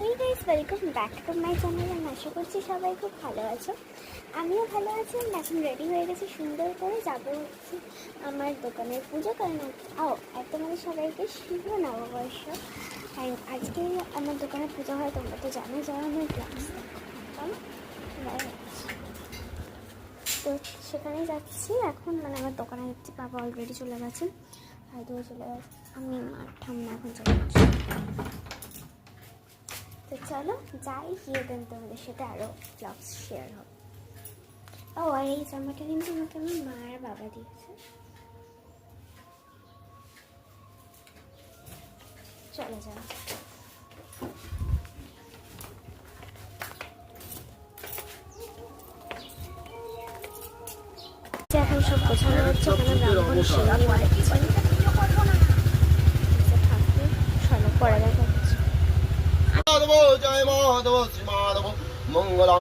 Hey guys, welcome back to my channel. আমি আশা করছি সবাই খুব ভালো আছো। আমিও ভালো আছি। এখন রেডি হয়ে গেছি সুন্দর করে, যাবো হচ্ছে আমার দোকানের পুজো। কারণ তোমাদের সবাইকে শুভ নববর্ষ। অ্যান্ড আজকে আমার দোকানে পুজো হয়, তোমরা তো জানো। যারা আমার ক্লাস তো সেখানেই যাচ্ছি এখন। মানে আমার দোকানে যাচ্ছি, বাবা অলরেডি চলে গেছে, ভাইদেও চলে গেছে, আমি মা ঠাম্মা এখন চলে যাচ্ছি। তো চলো যাই, গিয়ে দেন তোমাদের সাথে আরও ব্লগস শেয়ার হবে। আর এই জামাটা কিন্তু আমাকে আমার মা আর বাবা দিয়েছে। চলো যাও। এখন সব গোছানো হচ্ছে, ওখানে ব্রাহ্মণ সেবা দিচ্ছে। থাকবে, চলো পরে দেখা হচ্ছে। জয় মাধব শ্রী মাধব মঙ্গলং